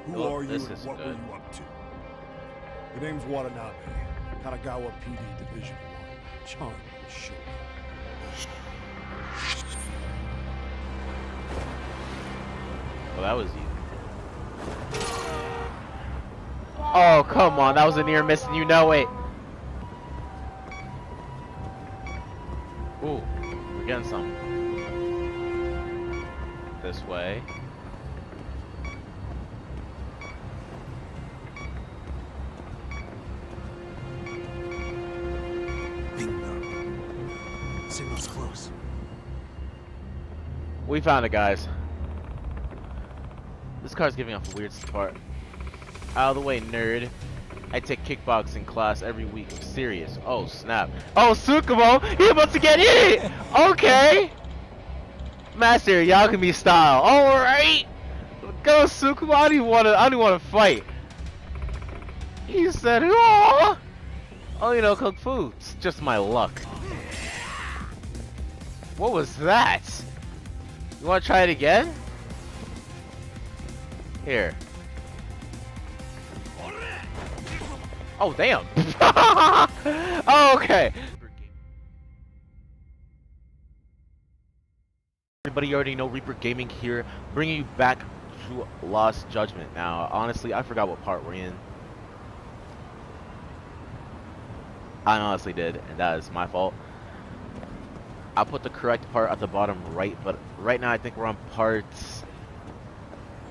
Who Oh, are you this and is what were good. you up to? The name's Watanabe, Kanagawa PD Division 1. Charm sure. Well, that was easy. Oh, come on. That was a near miss and you know it. Ooh, we're getting some. This way. Bingo. Signal's close. We found it, guys. This car's giving off a weird spark. Out of the way, nerd. I take kickboxing class every week. I'm serious. Oh, snap. Oh, Tsukumo! He about to get hit! Okay! Master Yagami style. Alright! Go, Tsukumo. I don't even wanna fight. He said, oh! Oh, you know, Kung Fu. It's just my luck. What was that? You wanna try it again? Here. Oh, damn. Oh, okay. Everybody, you already know Reaper Gaming here, bringing you back to Lost Judgment. Now, honestly, I forgot what part we're in. I honestly did, and that is my fault. I'll put the correct part at the bottom right, but right now I think we're on part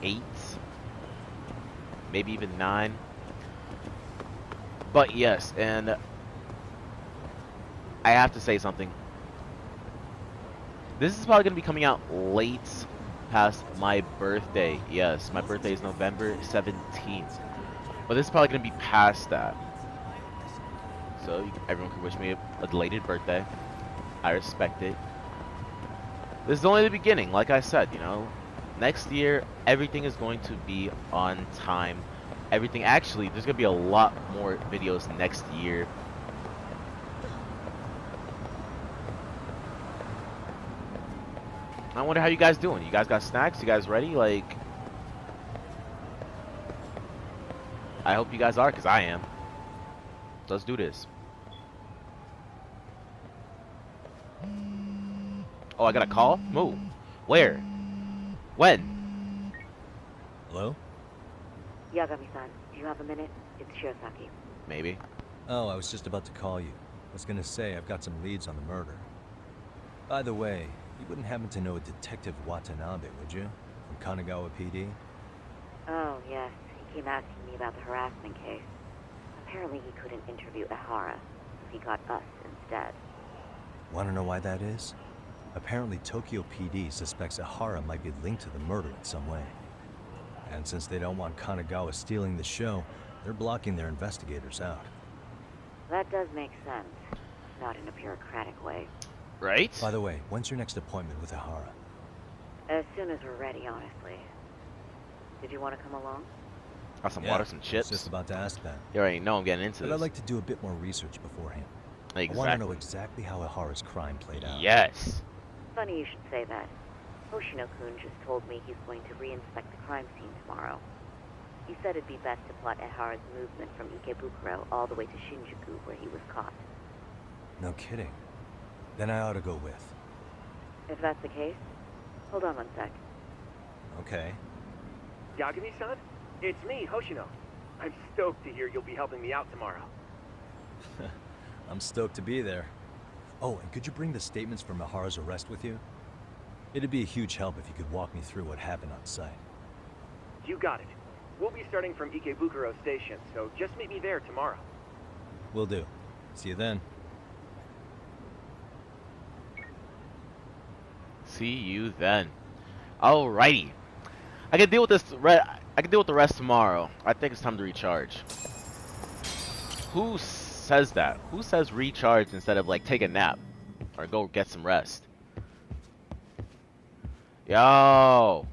8, maybe even 9. But yes, and I have to say something. This is probably going to be coming out late past my birthday. Yes, my birthday is November 17th. But this is probably going to be past that. So everyone can wish me a belated birthday. I respect it. This is only the beginning, like I said, you know. Next year, everything is going to be on time. Everything, actually, there's going to be a lot more videos next year. I wonder how you guys doing. You guys got snacks? You guys ready? Like, I hope you guys are, because I am. Let's do this. Oh, I got a call? Move. Where? When? Hello? Yagami-san, do you have a minute? It's Shirosaki. Maybe. Oh, I was just about to call you. I was gonna say I've got some leads on the murder. By the way, you wouldn't happen to know a Detective Watanabe, would you? From Kanagawa PD? Oh, yes. He came asking me about the harassment case. Apparently he couldn't interview Ehara, so he got us instead. Wanna know why that is? Apparently Tokyo PD suspects Ehara might be linked to the murder in some way. And since they don't want Kanagawa stealing the show, they're blocking their investigators out. That does make sense. Not in a bureaucratic way. Right? By the way, when's your next appointment with Ehara? As soon as we're ready, honestly. Did you want to come along? Got some water, some I was chips. just about to ask that. You already know I'm getting into But this. I'd like to do a bit more research beforehand. Exactly. I want to know exactly how Ehara's crime played out. Yes. Funny you should say that. Hoshino-kun just told me he's going to re-inspect the crime scene tomorrow. He said it'd be best to plot Ehara's movement from Ikebukuro all the way to Shinjuku, where he was caught. No kidding. Then I ought to go with. If that's the case, hold on one sec. Okay. Yagami-san? It's me, Hoshino. I'm stoked to hear you'll be helping me out tomorrow. I'm stoked to be there. Oh, and could you bring the statements from Ehara's arrest with you? It'd be a huge help if you could walk me through what happened on site. You got it. We'll be starting from Ikebukuro Station, so just meet me there tomorrow. Will do. See you then. See you then. Alrighty. I can deal with this. I can deal with the rest tomorrow. I think it's time to recharge. Who says that? Who says recharge instead of like take a nap or go get some rest? Yo,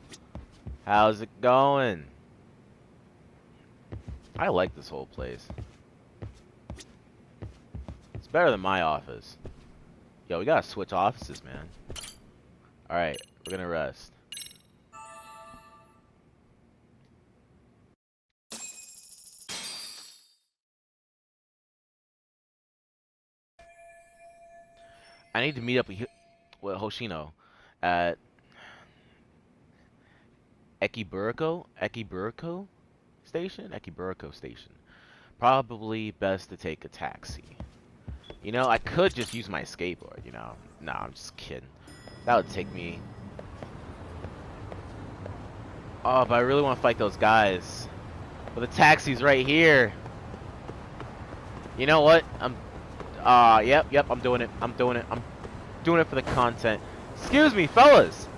how's it going? I like this whole place. It's better than my office. Yo, we gotta switch offices, man. Alright, we're gonna rest. I need to meet up with Hoshino at Ekiburiko Station. Probably best to take a taxi. You know, I could just use my skateboard, you know. Nah, I'm just kidding. That would take me... Oh, but I really want to fight those guys. But the taxi's right here. You know what? Yep, I'm doing it. I'm doing it for the content. Excuse me, fellas.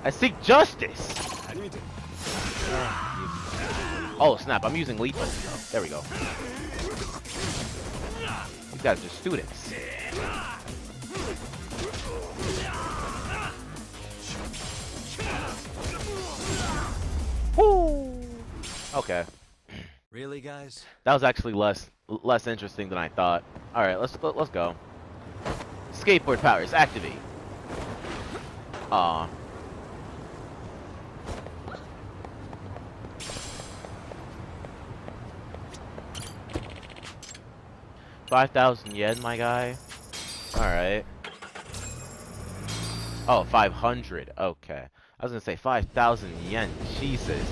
I seek justice. Oh, snap. I'm using lethal. There we go. These guys are students. Woo! Okay. Really, guys? That was actually less interesting than I thought. All right, let's go. Skateboard powers activate. Aw. 5,000 yen, my guy. All right. Oh, 500. Okay. I was gonna say 5,000 yen. Jesus.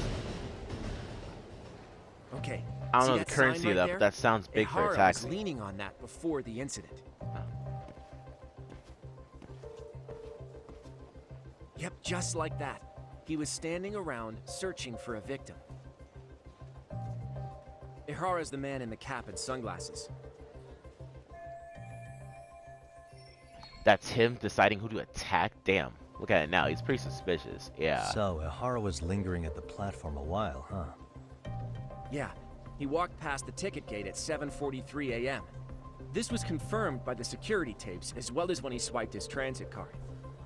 Okay. I don't See know the that sign currency of right that, there? but that sounds big for a Ihara taxi. was leaning on that before the incident. Oh. Yep, just like that. He was standing around searching for a victim. Ihara's the man in the cap and sunglasses. That's him deciding who to attack? Damn. Look at it now. He's pretty suspicious. Yeah. So, Ihara was lingering at the platform a while, huh? Yeah, he walked past the ticket gate at 7:43 a.m. This was confirmed by the security tapes as well as when he swiped his transit card.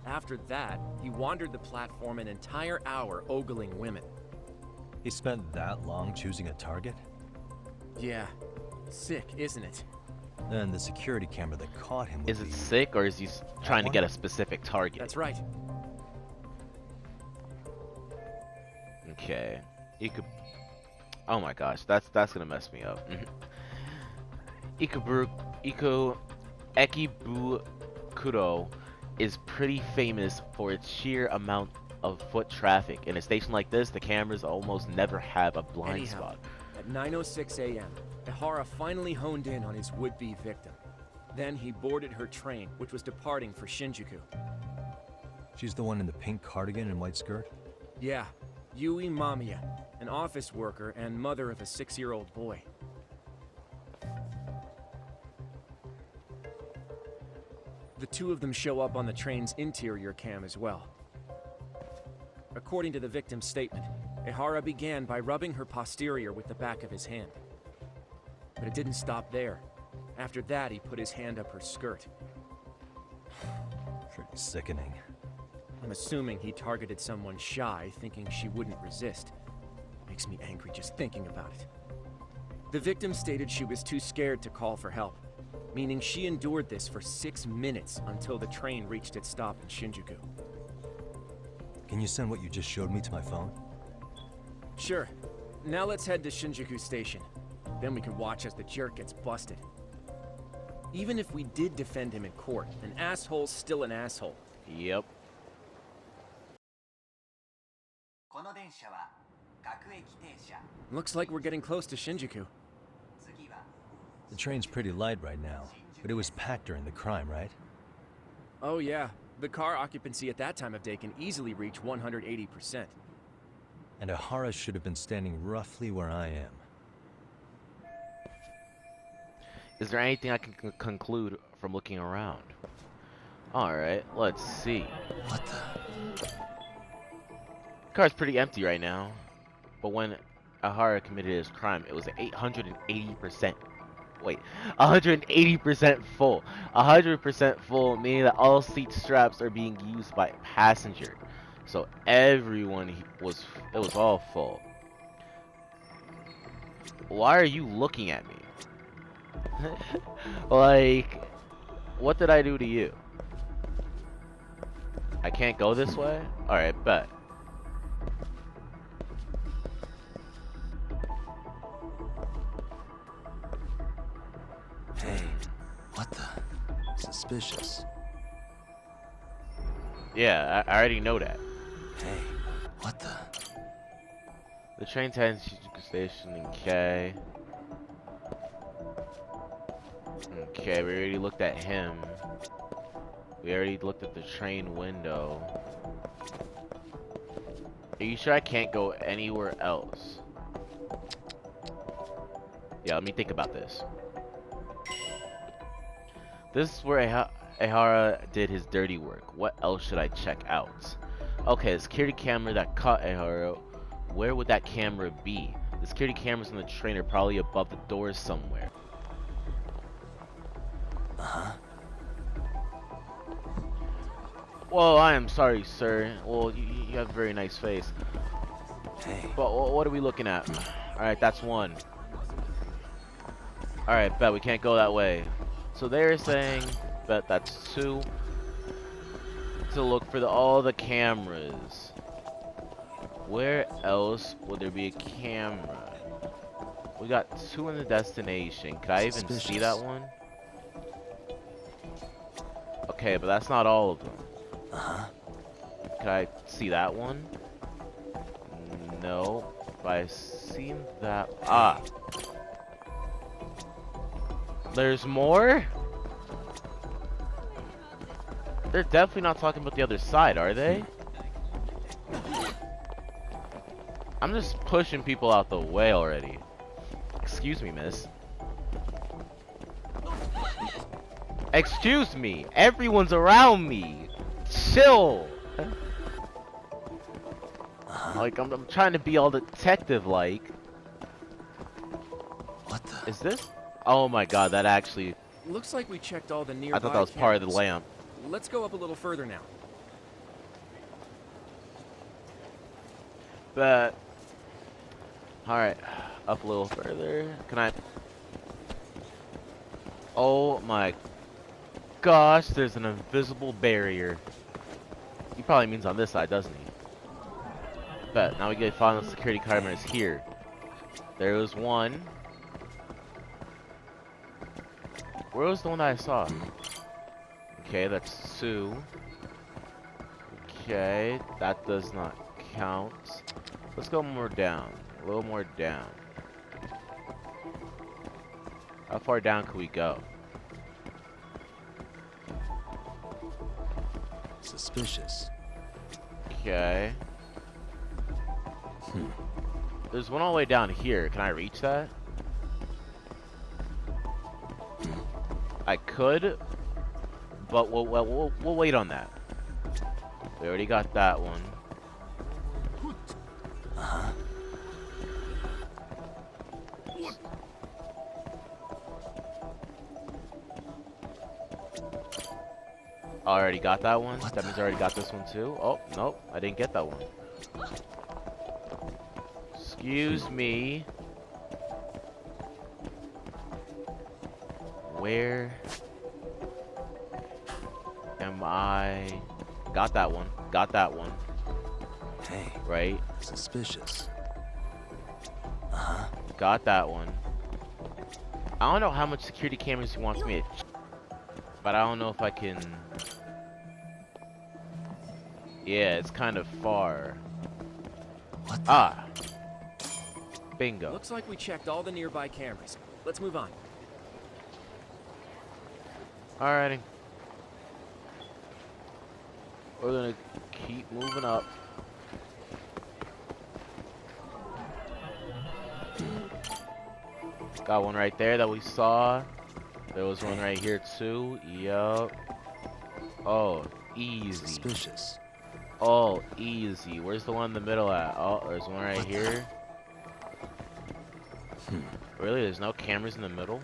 After that, he wandered the platform an entire hour ogling women. He spent that long choosing a target? Yeah, sick, isn't it? Then the security camera that caught him would Is it be... sick, or is he trying to get a specific target? That's right. Okay. You could... Oh my gosh, that's gonna mess me up. Ekibukuro is pretty famous for its sheer amount of foot traffic. In a station like this, the cameras almost never have a blind Anyhow, spot. at 9:06 a.m., Ihara finally honed in on his would-be victim. Then he boarded her train, which was departing for Shinjuku. She's the one in the pink cardigan and white skirt? Yeah, Yui Mamiya, an office worker and mother of a 6-year-old boy. The two of them show up on the train's interior cam as well. According to the victim's statement, Ihara began by rubbing her posterior with the back of his hand. But it didn't stop there. After that, he put his hand up her skirt. Pretty sickening. I'm assuming he targeted someone shy, thinking she wouldn't resist. Makes me angry just thinking about it. The victim stated she was too scared to call for help, meaning she endured this for 6 minutes until the train reached its stop in Shinjuku. Can you send what you just showed me to my phone? Sure. Now let's head to Shinjuku Station. Then we can watch as the jerk gets busted. Even if we did defend him in court, an asshole's still an asshole. Yep. Looks like we're getting close to Shinjuku. The train's pretty light right now, but it was packed during the crime, right? Oh yeah, the car occupancy at that time of day can easily reach 180%. And Ihara should have been standing roughly where I am. Is there anything I can conclude from looking around? Alright, let's see. What the? Car's pretty empty right now. But when Ihara committed his crime, it was 880%. Wait, 180% full. 100% full, meaning that all seat straps are being used by a passenger. So everyone it was all full. Why are you looking at me? Like, what did I do to you? I can't go this way? Alright, bet. Hey, what the? This is Suspicious. Yeah, I already know that. Hey, what the? The train's heading to Shinjuku Station in K. Okay, we already looked at him. We already looked at the train window. Are you sure I can't go anywhere else? Yeah, let me think about this. This is where Ehara did his dirty work. What else should I check out? Okay, the security camera that caught Ehara. Where would that camera be? The security cameras on the train are probably above the doors somewhere. Uh-huh. Well, I am sorry, sir. Well, you have a very nice face. Hey. But what are we looking at? Alright, that's one. Alright, bet we can't go that way. So they're saying that that's two. To look for all the cameras. Where else would there be a camera? We got two in the destination. Could I even see that one? Okay, but that's not all of them. Uh-huh. Can I see that one? No. But I've seen that. Ah. There's more? They're definitely not talking about the other side, are they? I'm just pushing people out the way already. Excuse me, miss. Excuse me. Everyone's around me. Chill. Like, I'm trying to be all detective-like. What the? Is this? Oh my god, that actually... Looks like we checked all the nearby I thought that was part of the cameras. lamp. Let's go up a little further now. But... Alright, up a little further. Can I... Oh my gosh, there's an invisible barrier. He probably means on this side, doesn't he? But now we get final security cameras here. There was one. Where was the one that I saw? Okay, that's Sue. Okay, that does not count. Let's go more down. A little more down. How far down can we go? Suspicious. Okay. There's one all the way down here. Can I reach that? I could, but we'll wait on that. We already got that one. Uh-huh. Already got that one. That means I already got this one too. Oh, nope. I didn't get that one. Excuse me. Where am I? Got that one. Got that one. Hey. Right? Suspicious. Uh-huh. Got that one. I don't know how much security cameras he wants me to but I don't know if I can... Yeah, it's kind of far. What the? Ah. Bingo. Looks like we checked all the nearby cameras. Let's move on. Alrighty. We're gonna keep moving up. Got one right there that we saw. There was one right here too. Yup. Oh, easy. Suspicious. Oh, easy. Where's the one in the middle at? Oh, there's one right here. Really? There's no cameras in the middle?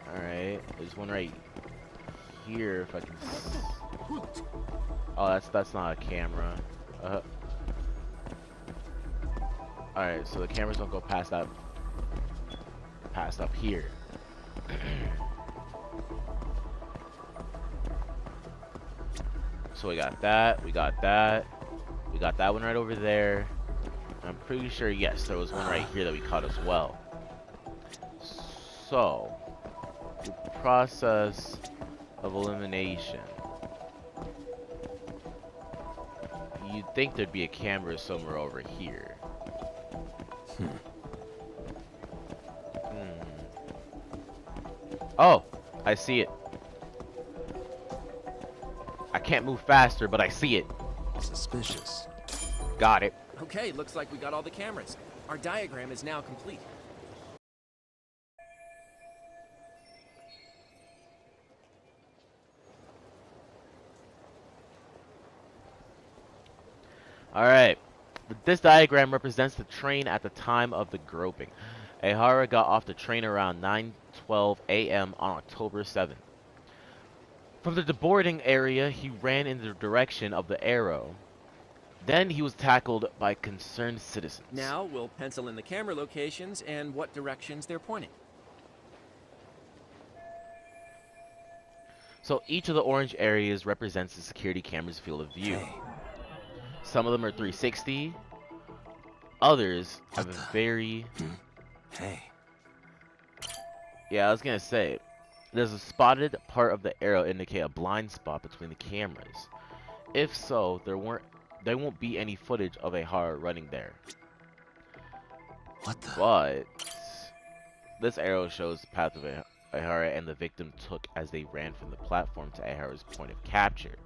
Alright. There's one right here if I can... Oh, that's not a camera. Alright, so the cameras don't go past that... Past up here. So we got that, we got that. We got that one right over there. I'm pretty sure, yes, there was one right here that we caught as well. So, we process of elimination. You'd think there'd be a camera somewhere over here. Oh, I see it. I can't move faster, but I see it. Suspicious. Got it. Okay, looks like we got all the cameras. Our diagram is now complete. Alright. This diagram represents the train at the time of the groping. Ehara got off the train around 9:12 a.m. on October 7th. From the deboarding area, he ran in the direction of the arrow. Then he was tackled by concerned citizens. Now we'll pencil in the camera locations and what directions they're pointing. So each of the orange areas represents the security camera's field of view. Hey. Some of them are 360. Others have a very... Hey. Yeah, I was gonna say, does a spotted part of the arrow indicate a blind spot between the cameras? If so, there won't be any footage of Ehara running there. What the? But this arrow shows the path of Ehara and the victim took as they ran from the platform to Ehara's point of capture.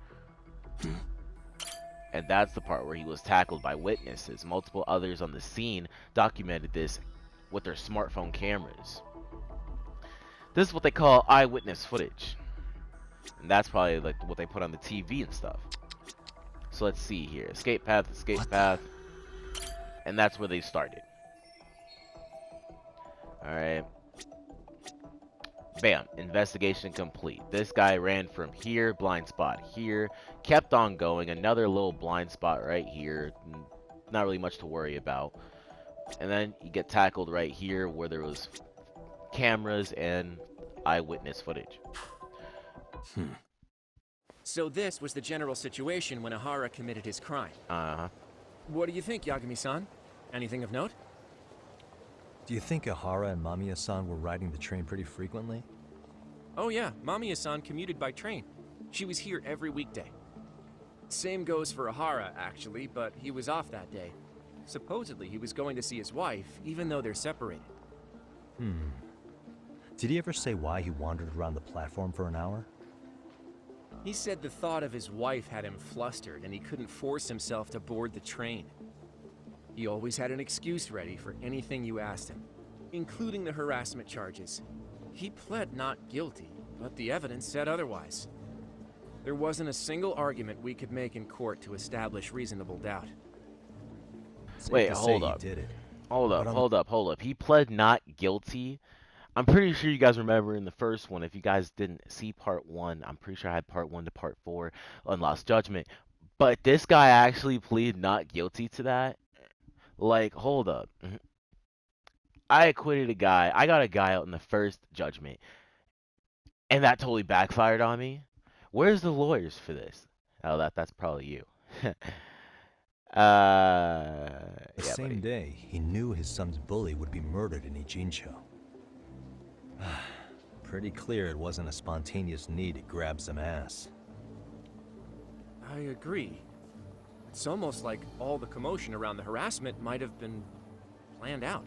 And that's the part where he was tackled by witnesses. Multiple others on the scene documented this with their smartphone cameras. This is what they call eyewitness footage. And that's probably like what they put on the TV and stuff. So let's see here. Escape path, and that's where they started. Alright. Bam. Investigation complete. This guy ran from here, blind spot here, kept on going, another little blind spot right here. Not really much to worry about. And then you get tackled right here where there was cameras and eyewitness footage. So this was the general situation when Ehara committed his crime. Uh-huh. What do you think, Yagami-san? Anything of note? Do you think Ehara and Mamiya-san were riding the train pretty frequently? Oh yeah, Mamiya-san commuted by train. She was here every weekday. Same goes for Ehara, actually, but he was off that day. Supposedly, he was going to see his wife, even though they're separated. Did he ever say why he wandered around the platform for an hour? He said the thought of his wife had him flustered, and he couldn't force himself to board the train. He always had an excuse ready for anything you asked him, including the harassment charges. He pled not guilty, but the evidence said otherwise. There wasn't a single argument we could make in court to establish reasonable doubt. Wait, Safe to hold say up. He did it. Hold up, But hold up. He pled not guilty. I'm pretty sure you guys remember in the first one, if you guys didn't see part 1, I'm pretty sure I had part 1 to part 4 on Lost Judgment. But this guy actually pleaded not guilty to that? Like, hold up. I acquitted a guy. I got a guy out in the first judgment. And that totally backfired on me. Where's the lawyers for this? Oh, that's probably you. The same day, he knew his son's bully would be murdered in Ijincho. Pretty clear it wasn't a spontaneous need to grab some ass. I agree. It's almost like all the commotion around the harassment might have been planned out.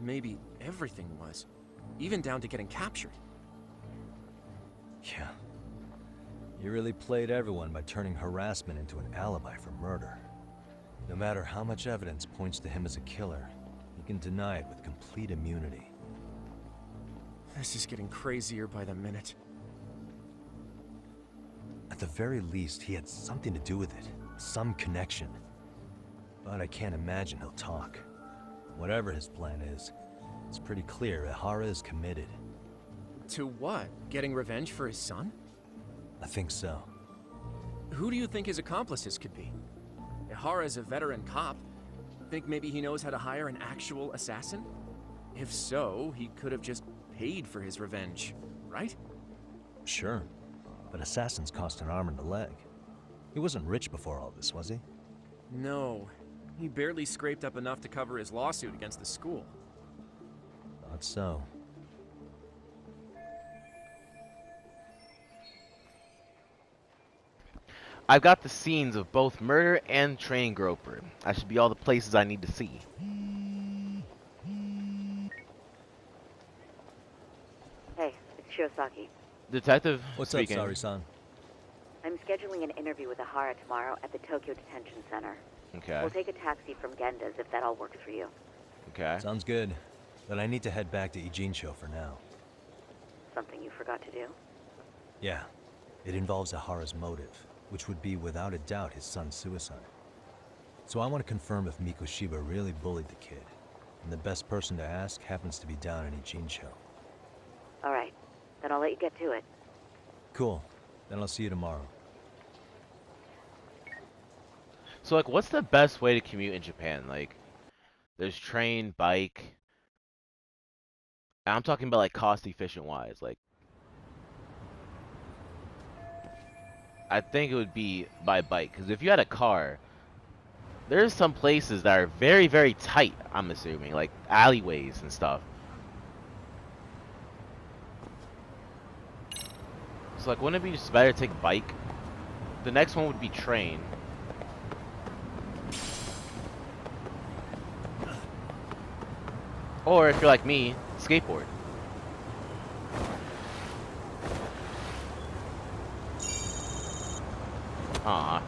Maybe everything was, even down to getting captured. Yeah. He really played everyone by turning harassment into an alibi for murder. No matter how much evidence points to him as a killer, he can deny it with complete immunity. This is getting crazier by the minute. At the very least, he had something to do with it. Some connection. But I can't imagine he'll talk. Whatever his plan is, it's pretty clear Ehara is committed. To what? Getting revenge for his son? I think so. Who do you think his accomplices could be? Ehara's a veteran cop. Think maybe he knows how to hire an actual assassin? If so, he could have just paid for his revenge, right? Sure. But assassins cost an arm and a leg. He wasn't rich before all this, was he? No. He barely scraped up enough to cover his lawsuit against the school. Thought so. I've got the scenes of both murder and train groper. That should be all the places I need to see. Hey, it's Shirosaki. Detective What's speaking. up, Sari-san? I'm scheduling an interview with Ahara tomorrow at the Tokyo Detention Center. Okay. We'll take a taxi from Genda's if that all works for you. Okay. Sounds good. But I need to head back to Ijincho for now. Something you forgot to do? Yeah. It involves Ahara's motive, which would be without a doubt his son's suicide. So I want to confirm if Mikoshiba really bullied the kid. And the best person to ask happens to be down in Ijincho. All right. Then I'll let you get to it. Cool. Then I'll see you tomorrow. So, like, what's the best way to commute in Japan? Like, there's train, bike. And I'm talking about, like, cost-efficient wise. Like, I think it would be by bike. Because if you had a car, there's some places that are very, very tight, I'm assuming. Like, alleyways and stuff. So, like, wouldn't it be just better to take a bike? The next one would be train. Or if you're like me, skateboard. Aw.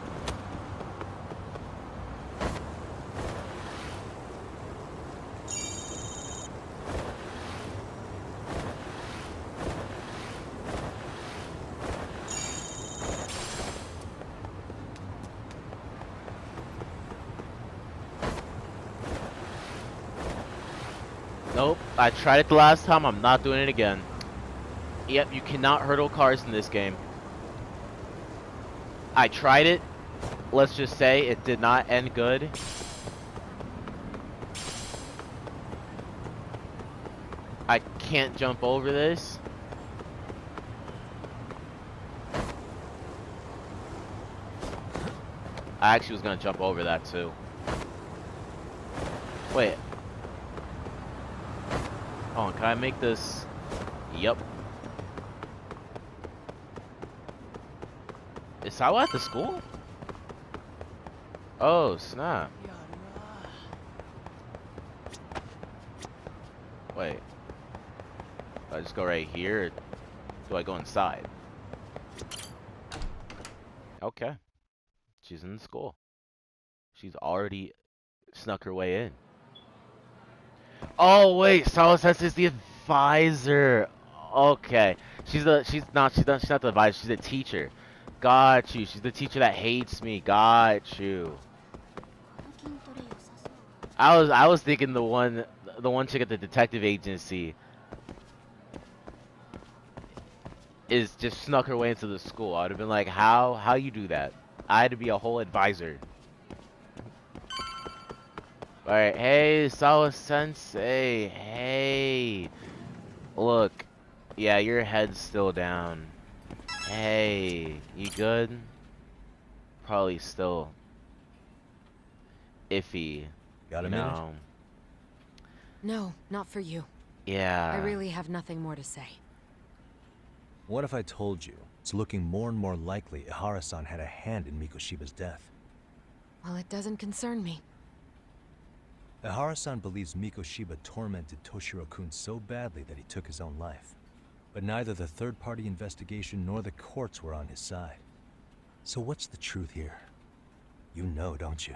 Nope, I tried it the last time, I'm not doing it again. Yep, you cannot hurdle cars in this game. I tried it, let's just say it did not end good. I can't jump over this. I actually was gonna jump over that too. Wait. Oh, can I make this? Yep. Is Sawa at the school? Oh, snap. Wait. Do I just go right here? Or do I go inside? Okay. She's in the school. She's already snuck her way in. Oh wait, Sawa Sensei is the advisor. Okay, she's not the advisor. She's a teacher. Got you. She's the teacher that hates me. Got you. I was thinking the one chick at the detective agency is just snuck her way into the school. I'd have been like, how you do that? I had to be a whole advisor. Alright, hey, Sawa Sensei, hey. Look, yeah, your head's still down. Hey, you good? Probably still iffy. Got a you minute? know? No, not for you. Yeah. I really have nothing more to say. What if I told you it's looking more and more likely Ihara-san had a hand in Mikoshiba's death? Well, it doesn't concern me. Ihara-san believes Mikoshiba tormented Toshiro-kun so badly that he took his own life. But neither the third-party investigation nor the courts were on his side. So what's the truth here? You know, don't you?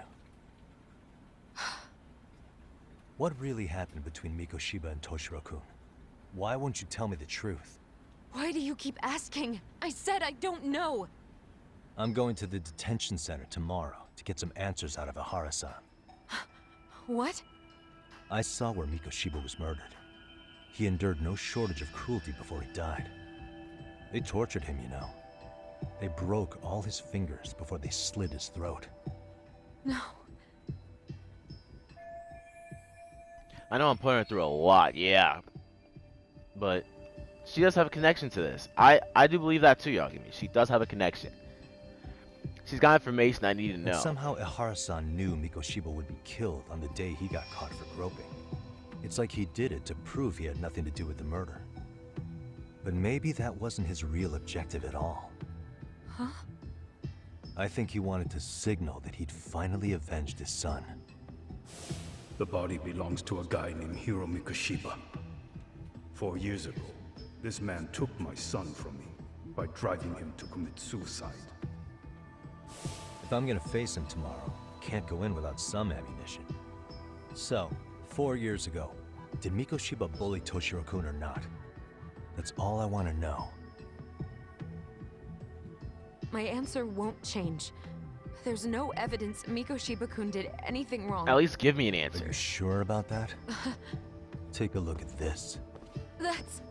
What really happened between Mikoshiba and Toshiro-kun? Why won't you tell me the truth? Why do you keep asking? I said I don't know! I'm going to the detention center tomorrow to get some answers out of Ihara-san. What? I saw where Mikoshiba was murdered. He endured no shortage of cruelty before he died. They tortured him, you know. They broke all his fingers before they slit his throat. No. I know I'm putting her through a lot, yeah. But she does have a connection to this. I do believe that too, Yagami. She does have a connection. She's got information I need to know. And somehow Ihara-san knew Mikoshiba would be killed on the day he got caught for groping. It's like he did it to prove he had nothing to do with the murder. But maybe that wasn't his real objective at all. Huh? I think he wanted to signal that he'd finally avenged his son. The body belongs to a guy named Hiro Mikoshiba. 4 years ago, this man took my son from me by driving him to commit suicide. If I'm gonna face him tomorrow, can't go in without some ammunition. So, 4 years ago, did Mikoshiba bully Toshiro-kun or not? That's all I want to know. My answer won't change. There's no evidence Mikoshiba-kun did anything wrong. At least give me an Are answer. you sure about that? Take a look at this. That's...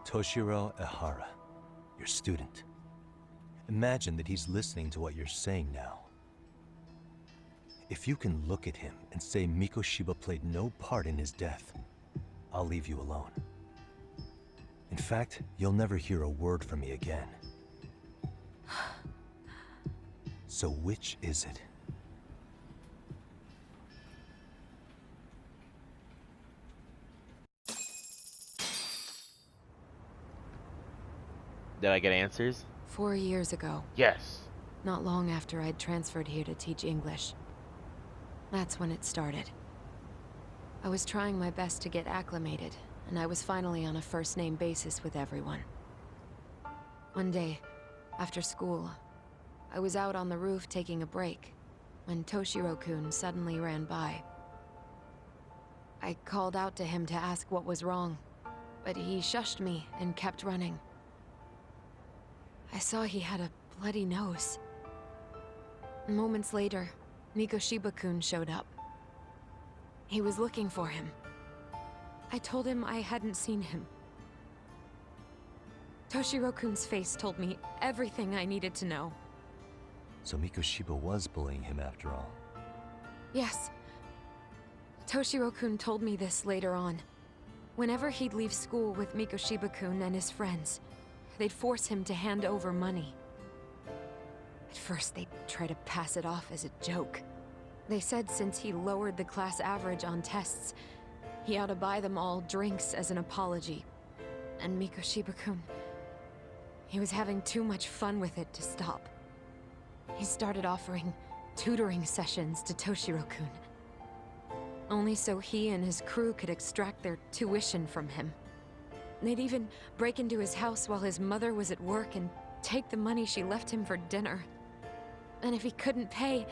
Toshiro Ehara, your student. Imagine that he's listening to what you're saying now. If you can look at him and say Mikoshiba played no part in his death, I'll leave you alone. In fact, you'll never hear a word from me again. So which is it? Did I get answers? 4 years ago, Yes. not long after I'd transferred here to teach English. That's when it started. I was trying my best to get acclimated, and I was finally on a first-name basis with everyone. One day, after school, I was out on the roof taking a break, when Toshiro-kun suddenly ran by. I called out to him to ask what was wrong, but he shushed me and kept running. I saw he had a bloody nose. Moments later, Mikoshiba-kun showed up. He was looking for him. I told him I hadn't seen him. Toshiro-kun's face told me everything I needed to know. So Mikoshiba was bullying him after all. Yes. Toshiro-kun told me this later on. Whenever he'd leave school with Mikoshiba-kun and his friends, they'd force him to hand over money. At first, they'd try to pass it off as a joke. They said since he lowered the class average on tests, he ought to buy them all drinks as an apology. And Mikoshiba-kun, he was having too much fun with it to stop. He started offering tutoring sessions to Toshiro-kun. Only so he and his crew could extract their tuition from him. They'd even break into his house while his mother was at work and take the money she left him for dinner. And if he couldn't pay,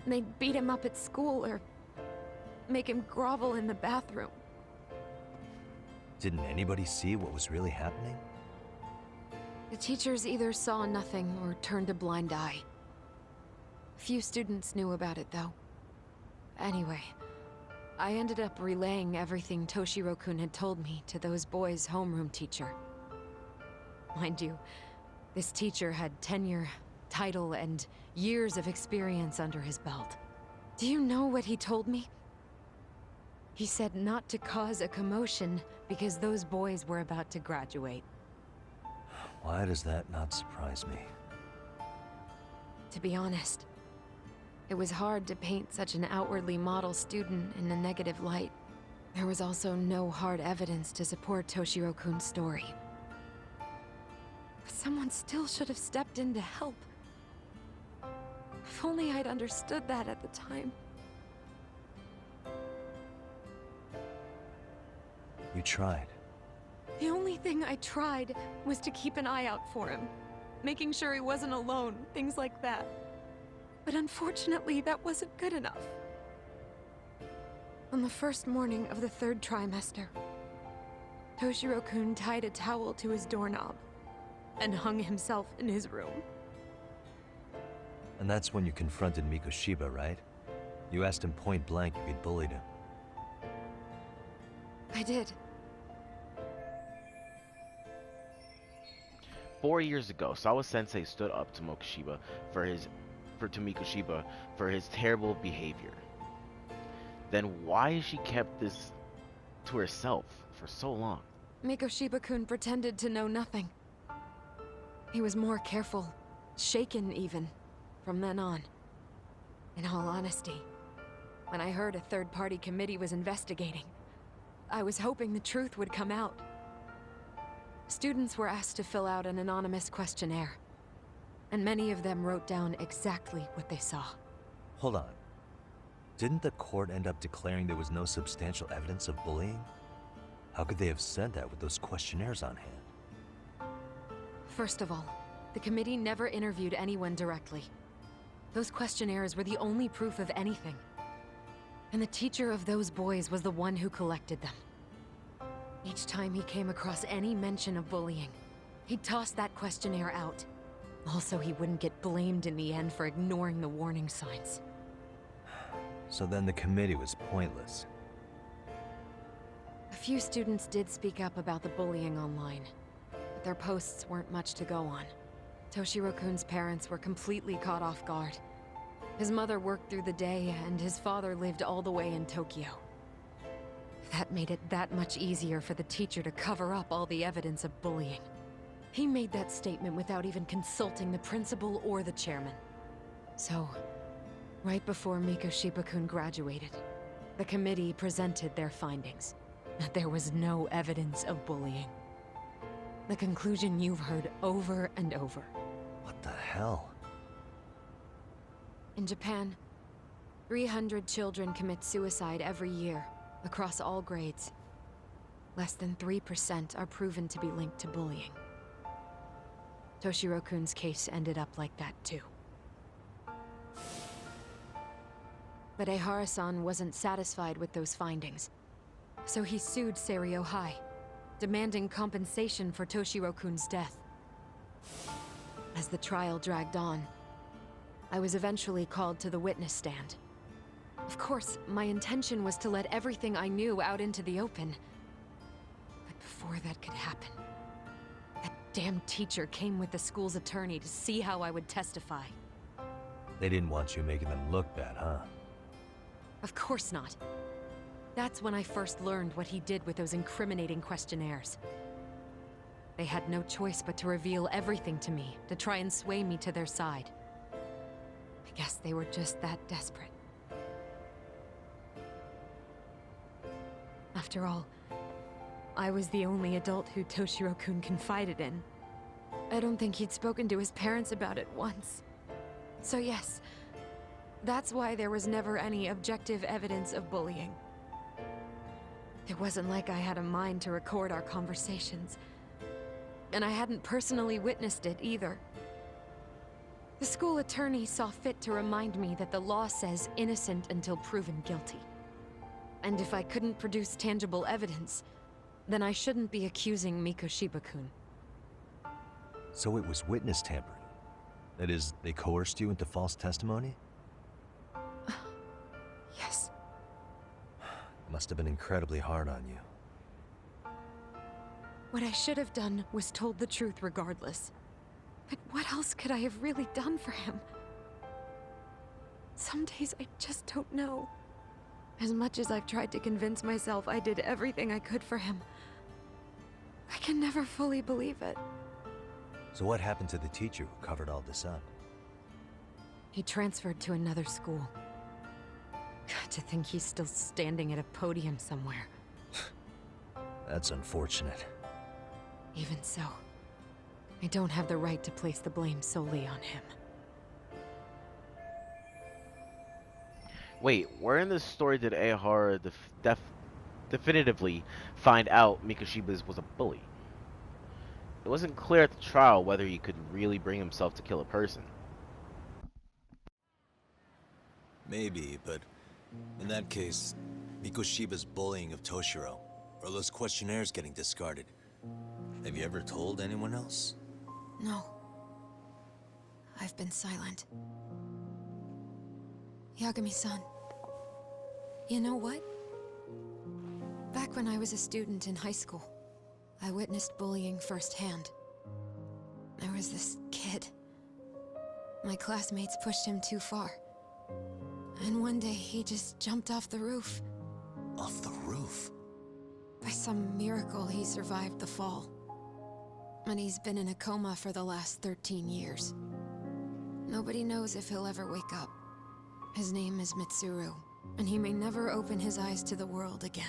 they'd beat him up at school or make him grovel in the bathroom. Didn't anybody see what was really happening? The teachers either saw nothing or turned a blind eye. Few students knew about it, though. Anyway, I ended up relaying everything Toshiro-kun had told me to those boys' homeroom teacher. Mind you, this teacher had tenure, title, and years of experience under his belt. Do you know what he told me? He said not to cause a commotion because those boys were about to graduate. Why does that not surprise me? To be honest, it was hard to paint such an outwardly model student in a negative light. There was also no hard evidence to support Toshiro-kun's story. But someone still should have stepped in to help. If only I'd understood that at the time. You tried. The only thing I tried was to keep an eye out for him, making sure he wasn't alone, things like that. But unfortunately, that wasn't good enough. On the first morning of the 3rd trimester, Toshiro-kun tied a towel to his doorknob and hung himself in his room. And that's when you confronted Mikoshiba, right? You asked him point blank if he'd bullied him. I did. 4 years ago, Sawa-sensei stood up to Mikoshiba for his terrible behavior. Then why she kept this to herself for so long? Mikoshiba-kun pretended to know nothing. He was more careful, shaken even, from then on. In all honesty, when I heard a third-party committee was investigating, I was hoping the truth would come out. Students were asked to fill out an anonymous questionnaire, and many of them wrote down exactly what they saw. Hold on. Didn't the court end up declaring there was no substantial evidence of bullying? How could they have said that with those questionnaires on hand? First of all, the committee never interviewed anyone directly. Those questionnaires were the only proof of anything. And the teacher of those boys was the one who collected them. Each time he came across any mention of bullying, he'd toss that questionnaire out. Also, he wouldn't get blamed in the end for ignoring the warning signs. So then the committee was pointless. A few students did speak up about the bullying online, but their posts weren't much to go on. Toshiro-kun's parents were completely caught off guard. His mother worked through the day, and his father lived all the way in Tokyo. That made it that much easier for the teacher to cover up all the evidence of bullying. He made that statement without even consulting the principal or the chairman. So, right before Mikoshiba-kun graduated, the committee presented their findings. That there was no evidence of bullying. The conclusion you've heard over and over. What the hell? In Japan, 300 children commit suicide every year, across all grades. Less than 3% are proven to be linked to bullying. Toshiro-kun's case ended up like that too. But Ehara-san wasn't satisfied with those findings, so he sued Seiryo High, demanding compensation for Toshiro-kun's death. As the trial dragged on, I was eventually called to the witness stand. Of course, my intention was to let everything I knew out into the open. But before that could happen, that damn teacher came with the school's attorney to see how I would testify. They didn't want you making them look bad, huh? Of course not. That's when I first learned what he did with those incriminating questionnaires. They had no choice but to reveal everything to me, to try and sway me to their side. I guess they were just that desperate. After all, I was the only adult who Toshiro-kun confided in. I don't think he'd spoken to his parents about it once. So yes, that's why there was never any objective evidence of bullying. It wasn't like I had a mind to record our conversations. And I hadn't personally witnessed it either. The school attorney saw fit to remind me that the law says innocent until proven guilty. And if I couldn't produce tangible evidence, then I shouldn't be accusing Mikoshiba-kun. So it was witness tampering? That is, they coerced you into false testimony? Yes. Must have been incredibly hard on you. What I should have done was told the truth regardless. But what else could I have really done for him? Some days I just don't know. As much as I've tried to convince myself I did everything I could for him, I can never fully believe it. So what happened to the teacher who covered all this up? He transferred to another school. To think he's still standing at a podium somewhere. That's unfortunate. Even so, I don't have the right to place the blame solely on him. Wait, where in this story did Ehara definitively find out Mikoshiba was a bully? It wasn't clear at the trial whether he could really bring himself to kill a person. Maybe, but in that case, Mikoshiba's bullying of Toshiro, or those questionnaires getting discarded. Have you ever told anyone else? No. I've been silent. Yagami-san. You know what? Back when I was a student in high school, I witnessed bullying firsthand. There was this kid. My classmates pushed him too far. And one day he just jumped off the roof. Off the roof? By some miracle, he survived the fall. And he's been in a coma for the last 13 years. Nobody knows if he'll ever wake up. His name is Mitsuru, and he may never open his eyes to the world again.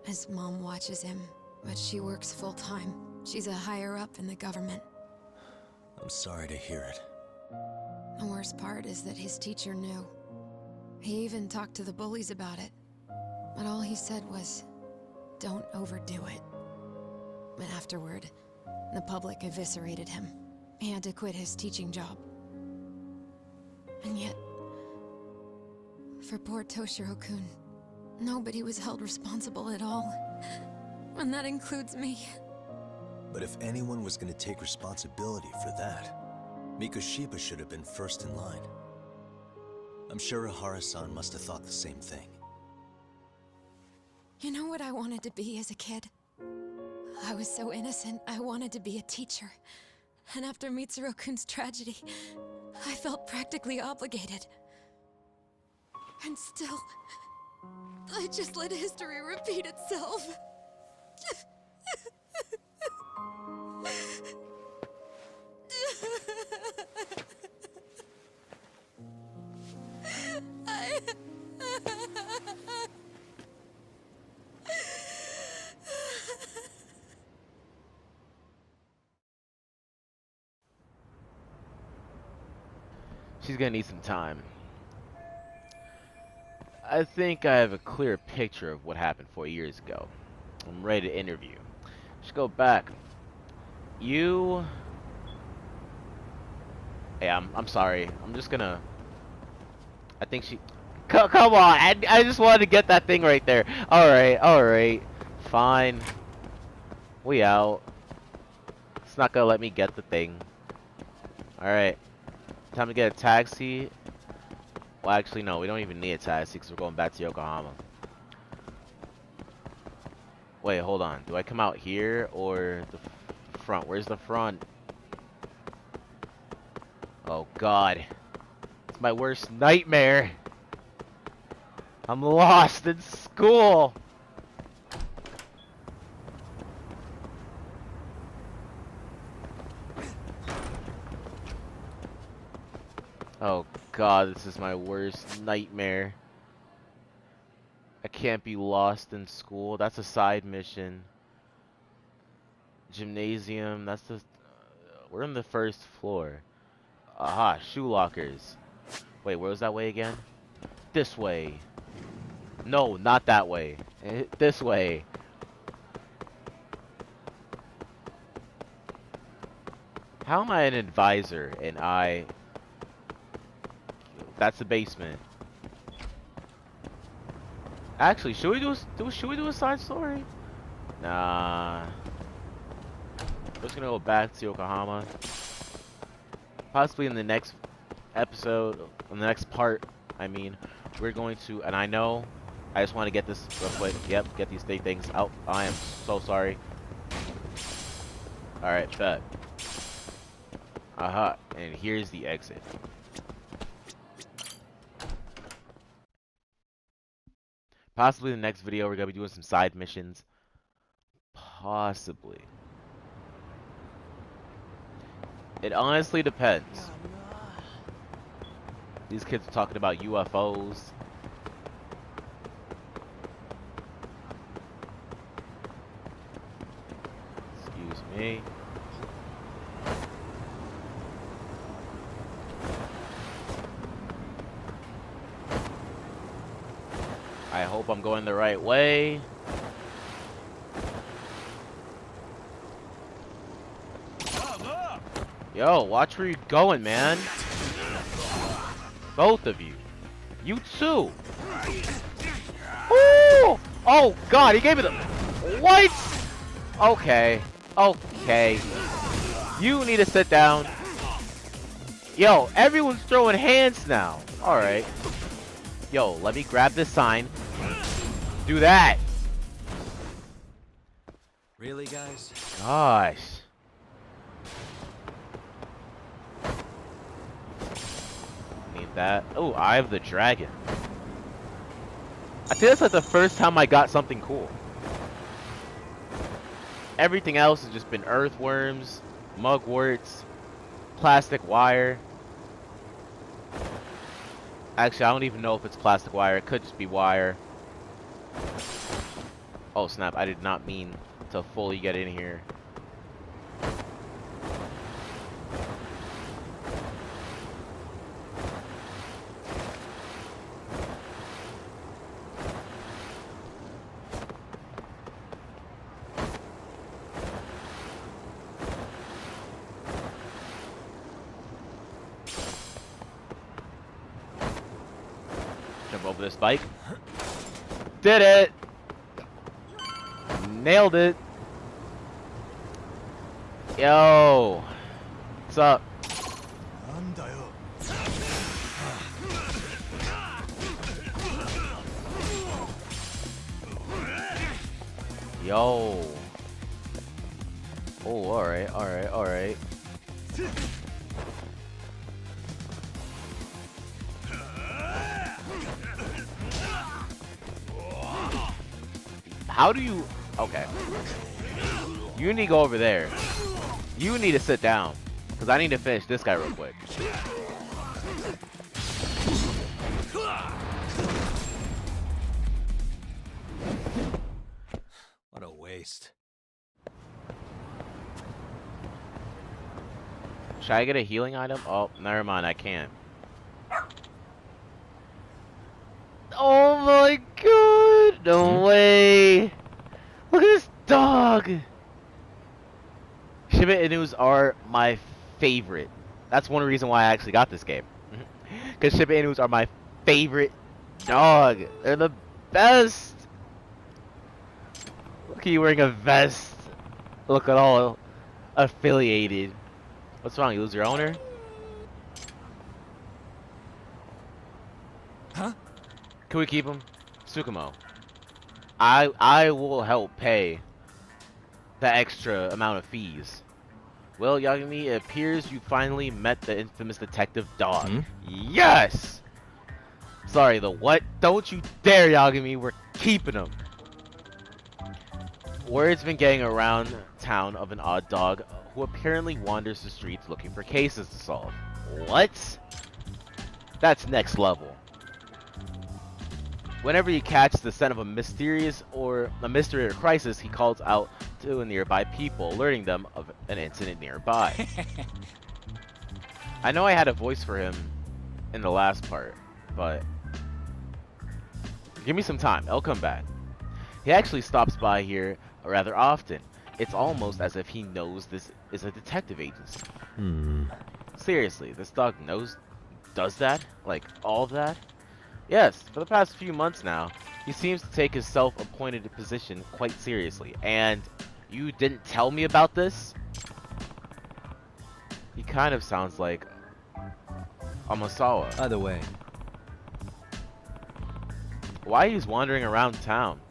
His mom watches him but she works full-time. She's a higher-up in the government. I'm sorry to hear it. The worst part is that his teacher knew. He even talked to the bullies about it. But all he said was, don't overdo it. But afterward, the public eviscerated him. He had to quit his teaching job. And yet, for poor Toshiro-kun, nobody was held responsible at all. And that includes me. But if anyone was going to take responsibility for that, Mikoshiba should have been first in line. I'm sure Ihara-san must have thought the same thing. You know what I wanted to be as a kid? I was so innocent, I wanted to be a teacher. And after Mitsuru-kun's tragedy, I felt practically obligated. And still, I just let history repeat itself. She's gonna need some time. I think I have a clear picture of what happened 4 years ago. I'm ready to interview. Let's go back. You... Yeah, I'm sorry. I'm just gonna... I think she... Come on! I just wanted to get that thing right there. Alright. Fine. We out. It's not gonna let me get the thing. Alright. Time to get a taxi. Well, actually, no. We don't even need a taxi because we're going back to Yokohama. Wait, hold on. Do I come out here or the front? Where's the front? Oh, God. It's my worst nightmare. I'm lost in school. Oh, God. This is my worst nightmare. I can't be lost in school. That's a side mission. Gymnasium. That's the... we're on the first floor. Aha, shoe lockers. Wait, where was that way again? This way. No, not that way. This way. How am I an advisor and I... That's the basement. Actually, should we do a side story? Nah. We're just gonna go back to Yokohama. Possibly in the next episode, in the next part, I mean, we're going to, and I know, I just want to get this real quick. Yep, get these three things out. I am so sorry. Alright, bet. Aha, and here's the exit. Possibly in the next video, we're going to be doing some side missions. Possibly. It honestly depends. These kids are talking about UFOs. Excuse me. I hope I'm going the right way. Yo, watch where you're going, man. Both of you. You too. Ooh! Oh, God, he gave me the... What? Okay. Okay. You need to sit down. Yo, everyone's throwing hands now. Alright. Yo, let me grab this sign. Do that. Really, guys? Gosh. Need that. Oh, Eye of the Dragon. I think that's like the first time I got something cool. Everything else has just been earthworms, mugworts, plastic wire. Actually, I don't even know if it's plastic wire. It could just be wire. Oh, snap. I did not mean to fully get in here. Jump over this bike. Did it! Nailed it. Yo. What's up? Yo. Oh, alright, alright, alright. How do you... Okay. You need to go over there. You need to sit down. Because I need to finish this guy real quick. What a waste. Should I get a healing item? Oh, never mind. I can't. Oh my god! No way! Look at this dog! Shiba Inus are my favorite. That's one reason why I actually got this game. Because Shiba Inus are my favorite dog. They're the best! Look at you wearing a vest. Look at all affiliated. What's wrong? You lose your owner? Huh? Can we keep him? Tsukumo. I will help pay the extra amount of fees. Well, Yagami, it appears you finally met the infamous detective dog. Hmm? Yes! Sorry, the what? Don't you dare, Yagami. We're keeping him. Word's been getting around town of an odd dog who apparently wanders the streets looking for cases to solve. What? That's next level. Whenever he catches the scent of a mystery or crisis, he calls out to nearby people, alerting them of an incident nearby. I know I had a voice for him in the last part, but give me some time. I'll come back. He actually stops by here rather often. It's almost as if he knows this is a detective agency. Seriously, this dog does that? Like, all of that? Yes, for the past few months now, he seems to take his self-appointed position quite seriously. And you didn't tell me about this? He kind of sounds like Amasawa. Either way, Why he's wandering around town?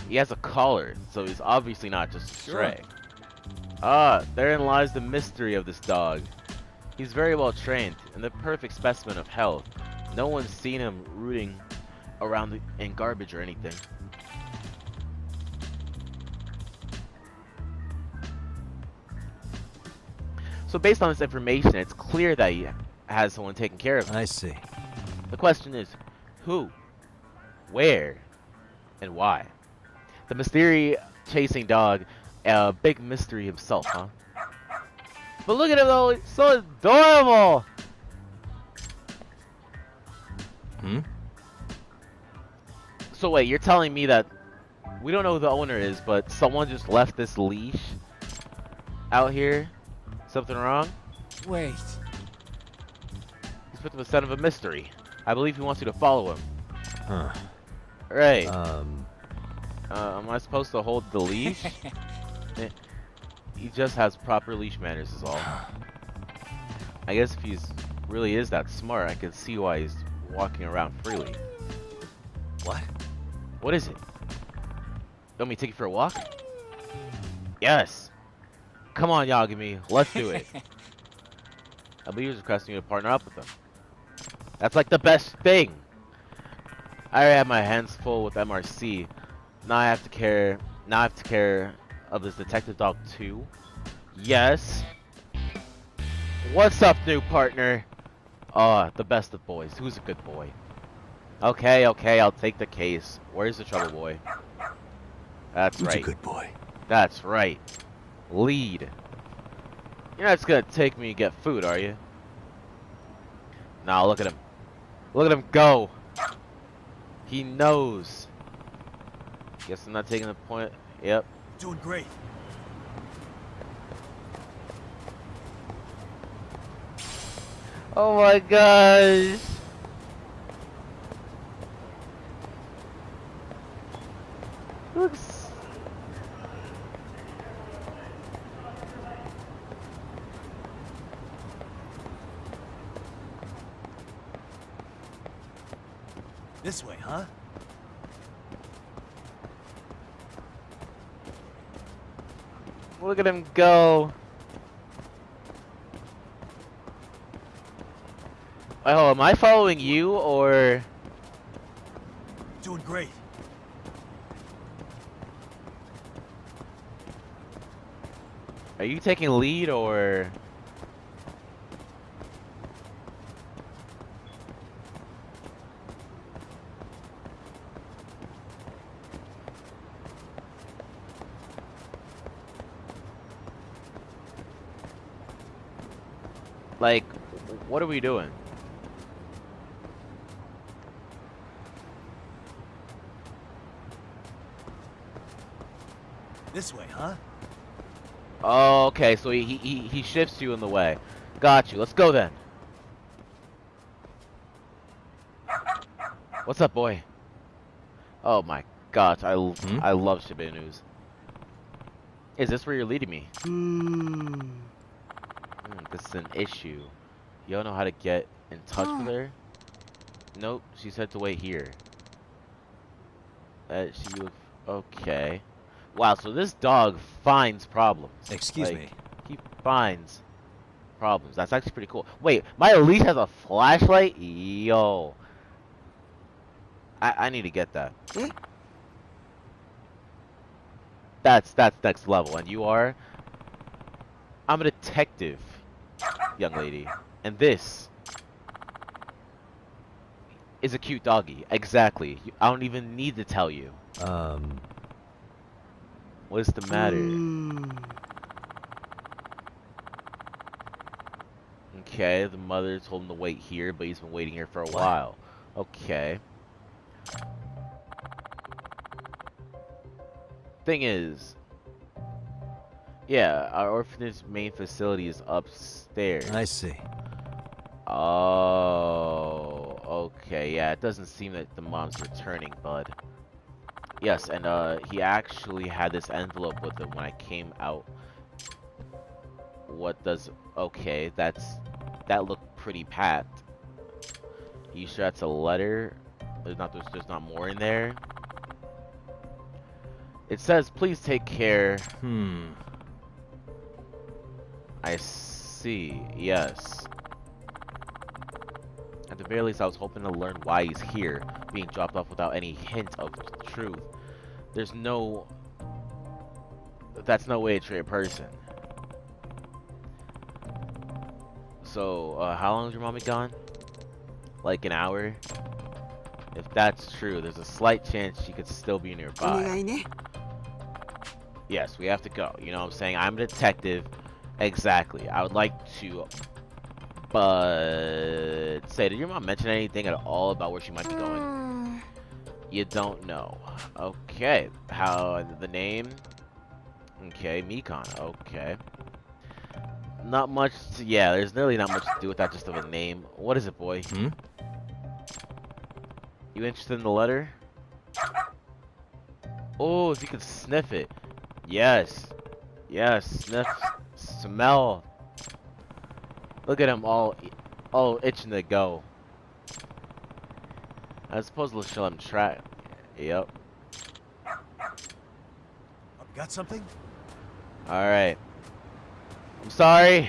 He has a collar, so he's obviously not just a stray. Ah, therein lies the mystery of this dog. He's very well trained and the perfect specimen of health. No one's seen him rooting around in garbage or anything. So based on this information, it's clear that he has someone taking care of him. I see. The question is, who, where, and why? The mystery chasing dog, a big mystery himself, huh? But look at him though, he's so adorable! So wait, you're telling me that we don't know who the owner is, but someone just left this leash out here? Something wrong? Wait. He's put the scent of a mystery. I believe he wants you to follow him. Huh. Right. Am I supposed to hold the leash? He just has proper leash manners is all. I guess if he's really is that smart, I can see why he's walking around freely. What? What is it? You want me to take you for a walk? Yes. Come on, Yagami. Let's do it. I believe he's requesting you to partner up with him. That's like the best thing. I already have my hands full with MRC. Now I have to care of this detective dog too. Yes. What's up, new partner? The best of boys. Who's a good boy? Okay, I'll take the case. Where's the trouble boy? That's Who's right. a good boy? That's right. Lead. You're not just gonna take me to get food, are you? Nah, look at him. Look at him go. He knows. Guess I'm not taking the point. Yep. Doing great. Oh my gosh. Looks. This way, huh? Look at him go. Oh, am I following you or? Doing great. Are you taking lead or? Like, what are we doing? This way, huh? Oh, okay, so he shifts you in the way. Got you. Let's go then. What's up, boy? Oh my gosh, I love Shiba Inus. Is this where you're leading me? This is an issue. You don't know how to get in touch with her? Nope, she said to wait here. Okay. Wow, so this dog finds problems. Excuse Like, me. He finds problems. That's actually pretty cool. Wait, my leash has a flashlight? Yo. I need to get that. That's next level. And you are? I'm a detective, young lady. And this is a cute doggy. Exactly. I don't even need to tell you. What's the matter? Okay, the mother told him to wait here, but he's been waiting here for a while. Okay. Thing is, yeah, our orphanage main facility is upstairs. I see. Oh, okay, yeah, it doesn't seem that the mom's returning, bud. Yes, and he actually had this envelope with him when I came out. What does... Okay, that looked pretty packed. You sure that's a letter? There's not more in there? It says, please take care. I see, yes. At the very least, I was hoping to learn why he's here, being dropped off without any hint of truth. That's no way to treat a person. So, how long has your mommy gone? Like an hour? If that's true, there's a slight chance she could still be nearby. Yes, we have to go. You know what I'm saying? I'm a detective. Exactly. I would like to... But... Say, did your mom mention anything at all about where she might be going? You don't know. Okay. How... The name? Okay, Mekon. Okay. Not much to... Yeah, there's really not much to do with that, just of a name. What is it, boy? You interested in the letter? Oh, if you could sniff it. Yes. Yes, sniff, smell. Look at him all itching to go. I suppose let's show him track. Yep. Got something? Alright. I'm sorry.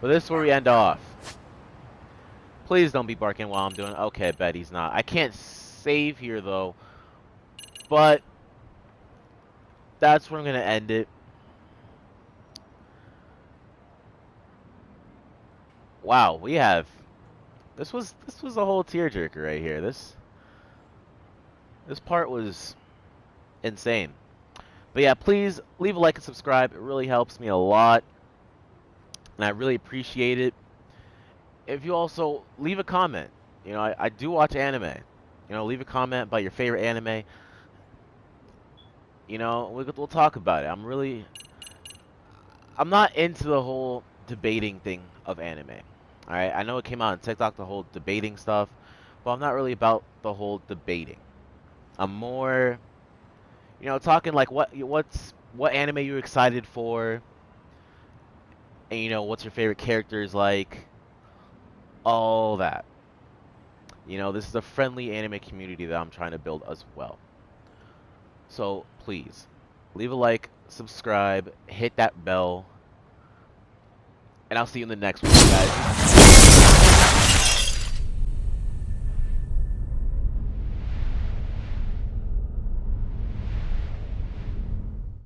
But this is where we end off. Please don't be barking while I'm doing... Okay, I bet he's not. I can't save here, though. But... That's where I'm going to end it. Wow, we have... This was a whole tearjerker right here. This part was insane. But yeah, please leave a like and subscribe. It really helps me a lot, and I really appreciate it. If you also leave a comment, you know, I do watch anime. You know, leave a comment about your favorite anime. You know, we'll talk about it. I'm not into the whole debating thing of anime. All right, I know it came out on TikTok, the whole debating stuff, but I'm not really about the whole debating. I'm more, you know, talking like what anime you're excited for, and you know what's your favorite characters like, all that. You know, this is a friendly anime community that I'm trying to build as well. So please, leave a like, subscribe, hit that bell, and I'll see you in the next one, guys.